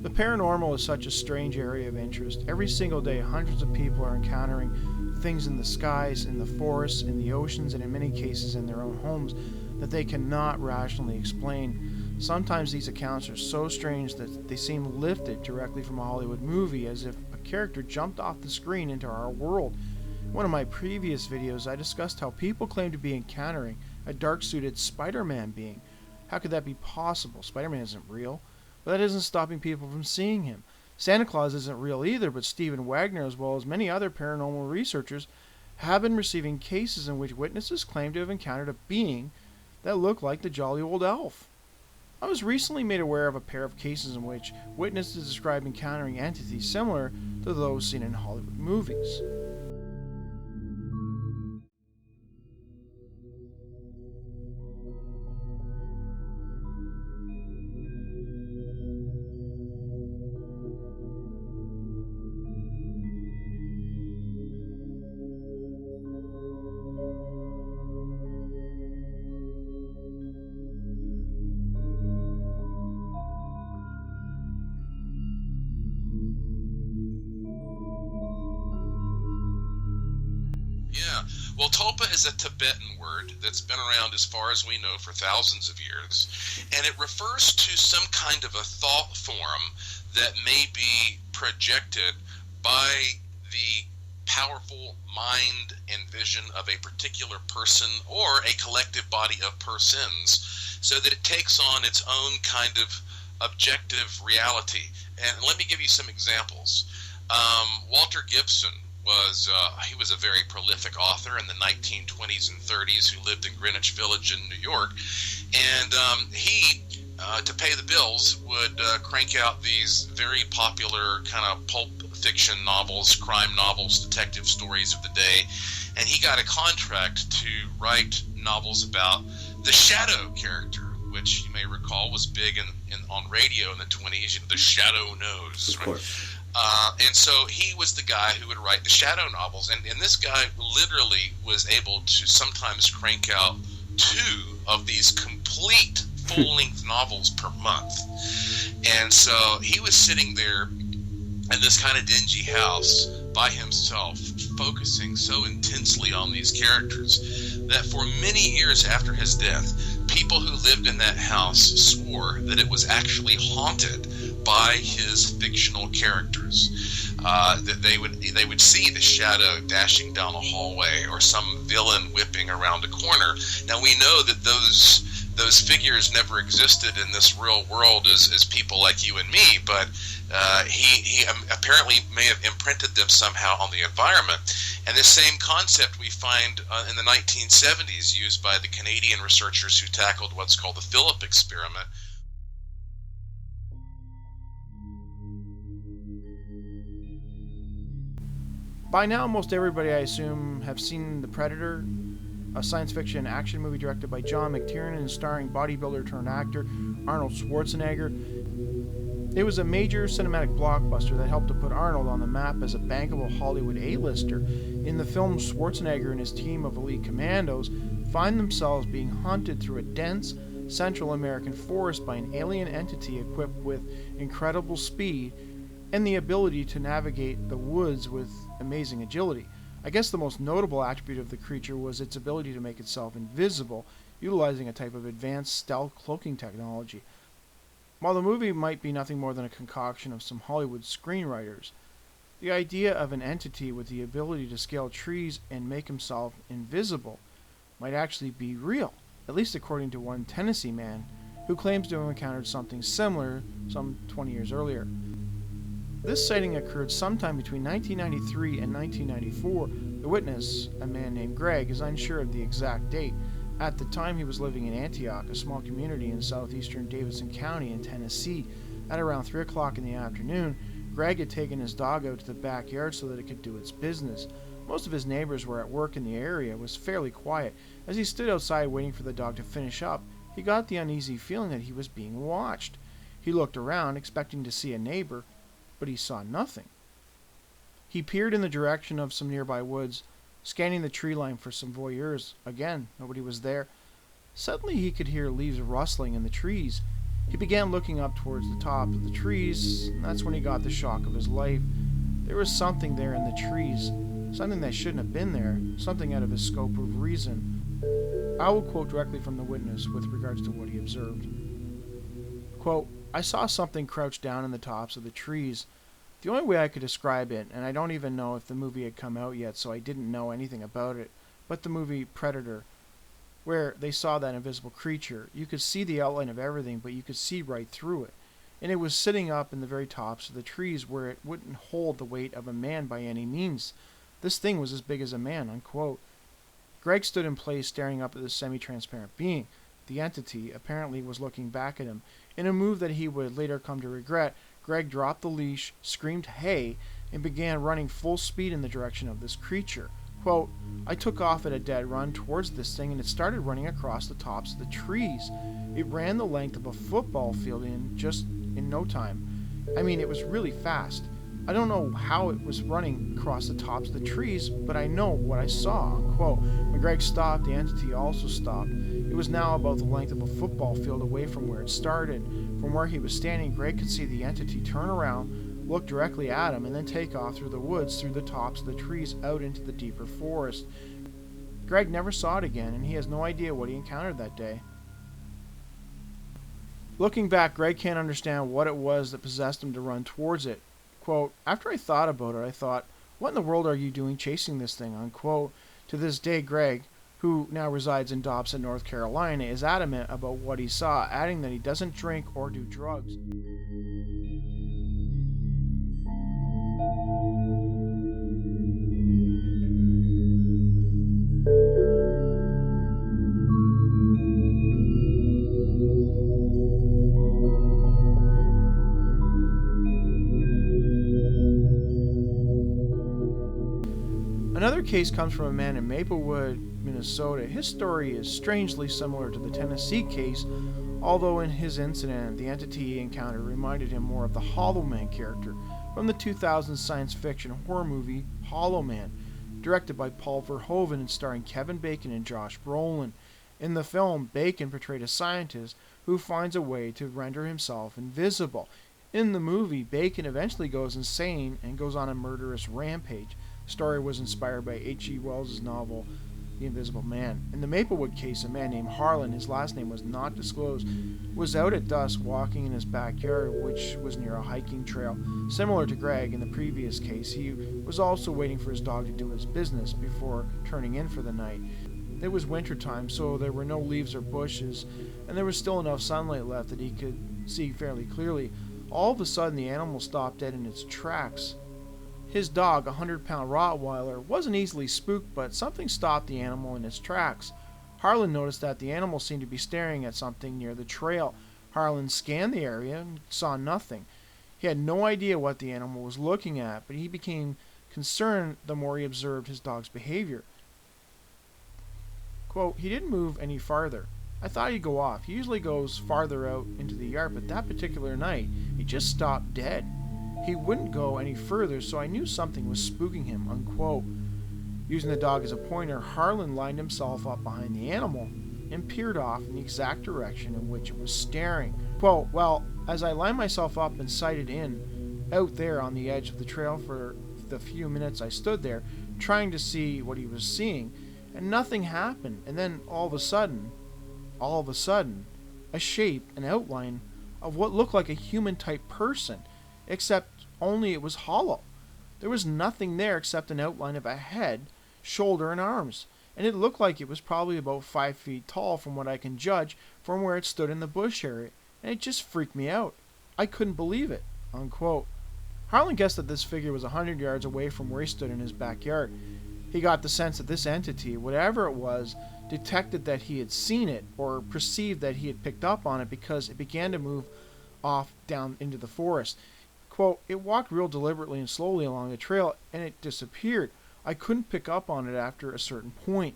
The paranormal is such a strange area of interest. Every single day, hundreds of people are encountering things in the skies, in the forests, in the oceans, and in many cases in their own homes that they cannot rationally explain. Sometimes these accounts are so strange that they seem lifted directly from a Hollywood movie, as if a character jumped off the screen into our world. In one of my previous videos, I discussed how people claim to be encountering a dark-suited Spider-Man being. How could that be possible? Spider-Man isn't real. But that isn't stopping people from seeing him. Santa Claus isn't real either, but Stephen Wagner, as well as many other paranormal researchers, have been receiving cases in which witnesses claim to have encountered a being that looked like the jolly old elf. I was recently made aware of a pair of cases in which witnesses describe encountering entities similar to those seen in Hollywood movies. Yeah, well, Tompa is a Tibetan word that's been around as far as we know for thousands of years, and it refers to some kind of a thought form that may be projected by the powerful mind and vision of a particular person or a collective body of persons, so that it takes on its own kind of objective reality. And let me give you some examples. Walter Gibson he was a very prolific author in the 1920s and 30s who lived in Greenwich Village in New York, and he to pay the bills would crank out these very popular kind of pulp fiction novels, crime novels, detective stories of the day, and he got a contract to write novels about the Shadow character, which you may recall was big on radio in the 20s. The Shadow Knows, of course. And so he was the guy who would write the Shadow novels, and this guy literally was able to sometimes crank out 2 of these complete full-length novels per month. And so he was sitting there in this kind of dingy house by himself, focusing so intensely on these characters that for many years after his death, people who lived in that house swore that it was actually haunted by his fictional characters. That they would see the Shadow dashing down a hallway or some villain whipping around a corner. Now we know that those figures never existed in this real world as people like you and me, but he apparently may have imprinted them somehow on the environment. And this same concept we find in the 1970s used by the Canadian researchers who tackled what's called the Philip experiment. By now, most everybody, I assume, have seen The Predator, a science fiction action movie directed by John McTiernan and starring bodybuilder turned actor Arnold Schwarzenegger. It was a major cinematic blockbuster that helped to put Arnold on the map as a bankable Hollywood A-lister. In the film, Schwarzenegger and his team of elite commandos find themselves being hunted through a dense Central American forest by an alien entity equipped with incredible speed and the ability to navigate the woods with amazing agility. I guess the most notable attribute of the creature was its ability to make itself invisible, utilizing a type of advanced stealth cloaking technology. While the movie might be nothing more than a concoction of some Hollywood screenwriters, the idea of an entity with the ability to scale trees and make himself invisible might actually be real, at least according to one Tennessee man who claims to have encountered something similar some 20 years earlier. This sighting occurred sometime between 1993 and 1994. The witness, a man named Greg, is unsure of the exact date. At the time, he was living in Antioch, a small community in southeastern Davidson County in Tennessee. At around 3 o'clock in the afternoon, Greg had taken his dog out to the backyard so that it could do its business. Most of his neighbors were at work in the area. It was fairly quiet. As he stood outside waiting for the dog to finish up, he got the uneasy feeling that he was being watched. He looked around, expecting to see a neighbor, but he saw nothing. He peered in the direction of some nearby woods, scanning the tree line for some voyeurs. Again, nobody was there. Suddenly he could hear leaves rustling in the trees. He began looking up towards the top of the trees, and that's when he got the shock of his life. There was something there in the trees, something that shouldn't have been there, something out of his scope of reason. I will quote directly from the witness with regards to what he observed. Quote, "I saw something crouched down in the tops of the trees. The only way I could describe it, and I don't even know if the movie had come out yet, so I didn't know anything about it, but the movie Predator, where they saw that invisible creature, you could see the outline of everything, but you could see right through it. And it was sitting up in the very tops of the trees where it wouldn't hold the weight of a man by any means. This thing was as big as a man," unquote. Greg stood in place staring up at this semi-transparent being. The entity apparently was looking back at him. In a move that he would later come to regret, Greg dropped the leash, screamed "hey," and began running full speed in the direction of this creature. Quote, "I took off at a dead run towards this thing, and it started running across the tops of the trees. It ran the length of a football field in no time. I mean, it was really fast. I don't know how it was running across the tops of the trees, but I know what I saw," unquote. When Greg stopped, the entity also stopped. It was now about the length of a football field away from where it started. From where he was standing, Greg could see the entity turn around, look directly at him, and then take off through the woods, through the tops of the trees, out into the deeper forest. Greg never saw it again, and he has no idea what he encountered that day. Looking back, Greg can't understand what it was that possessed him to run towards it. Quote, "After I thought about it, I thought, what in the world are you doing chasing this thing?" Unquote. To this day, Greg, who now resides in Dobson, North Carolina, is adamant about what he saw, adding that he doesn't drink or do drugs. Another case comes from a man in Maplewood, Minnesota. His story is strangely similar to the Tennessee case, although in his incident, the entity he encountered reminded him more of the Hollow Man character from the 2000 science fiction horror movie Hollow Man, directed by Paul Verhoeven and starring Kevin Bacon and Josh Brolin. In the film, Bacon portrayed a scientist who finds a way to render himself invisible. In the movie, Bacon eventually goes insane and goes on a murderous rampage. The story was inspired by H.G. Wells' novel The Invisible Man. In the Maplewood case, a man named Harlan, his last name was not disclosed, was out at dusk walking in his backyard, which was near a hiking trail. Similar to Greg in the previous case, he was also waiting for his dog to do his business before turning in for the night. It was wintertime, so there were no leaves or bushes, and there was still enough sunlight left that he could see fairly clearly. All of a sudden, the animal stopped dead in its tracks. His dog, a 100-pound Rottweiler, wasn't easily spooked, but something stopped the animal in its tracks. Harlan noticed that the animal seemed to be staring at something near the trail. Harlan scanned the area and saw nothing. He had no idea what the animal was looking at, but he became concerned the more he observed his dog's behavior. Quote, "He didn't move any farther. I thought he'd go off. He usually goes farther out into the yard, but that particular night, he just stopped dead. He wouldn't go any further, so I knew something was spooking him," unquote. Using the dog as a pointer, Harlan lined himself up behind the animal and peered off in the exact direction in which it was staring. Quote, "Well, as I lined myself up and sighted in, out there on the edge of the trail for the few minutes I stood there, trying to see what he was seeing, and nothing happened, and then all of a sudden, a shape, an outline of what looked like a human-type person, except only it was hollow. There was nothing there except an outline of a head, shoulder, and arms, and it looked like it was probably about 5 feet tall from what I can judge from where it stood in the bush area, and it just freaked me out. I couldn't believe it," unquote. Harlan guessed that this figure was 100 yards away from where he stood in his backyard. He got the sense that this entity, whatever it was, detected that he had seen it, or perceived that he had picked up on it, because it began to move off down into the forest. Quote, "It walked real deliberately and slowly along the trail, and it disappeared. I couldn't pick up on it after a certain point.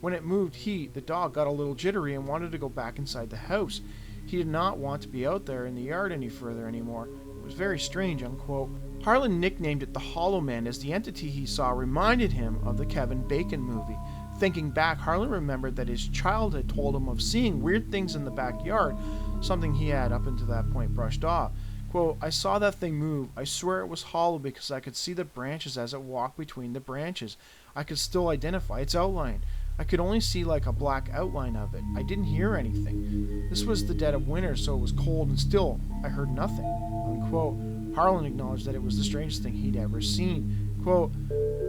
When it moved, the dog, got a little jittery and wanted to go back inside the house. He did not want to be out there in the yard any further anymore. It was very strange," unquote. Harlan nicknamed it the Hollow Man as the entity he saw reminded him of the Kevin Bacon movie. Thinking back, Harlan remembered that his child had told him of seeing weird things in the backyard, something he had up until that point brushed off. Quote, I saw that thing move. I swear it was hollow because I could see the branches as it walked between the branches. I could still identify its outline. I could only see like a black outline of it. I didn't hear anything. This was the dead of winter, so it was cold and still. I heard nothing. Unquote. Harlan acknowledged that it was the strangest thing he'd ever seen. Quote,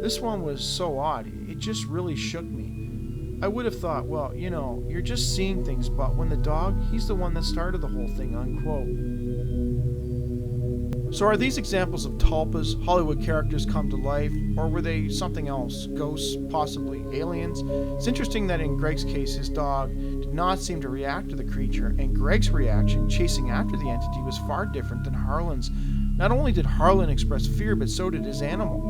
this one was so odd. It just really shook me. I would have thought, well, you're just seeing things, but when the dog, he's the one that started the whole thing, unquote. So are these examples of tulpas, Hollywood characters come to life, or were they something else? Ghosts, possibly aliens? It's interesting that in Greg's case, his dog did not seem to react to the creature, and Greg's reaction, chasing after the entity, was far different than Harlan's. Not only did Harlan express fear, but so did his animal.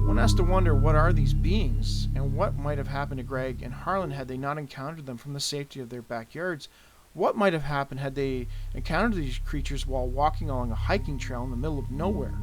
One has to wonder, what are these beings, and what might have happened to Greg and Harlan had they not encountered them from the safety of their backyards? What might have happened had they encountered these creatures while walking along a hiking trail in the middle of nowhere?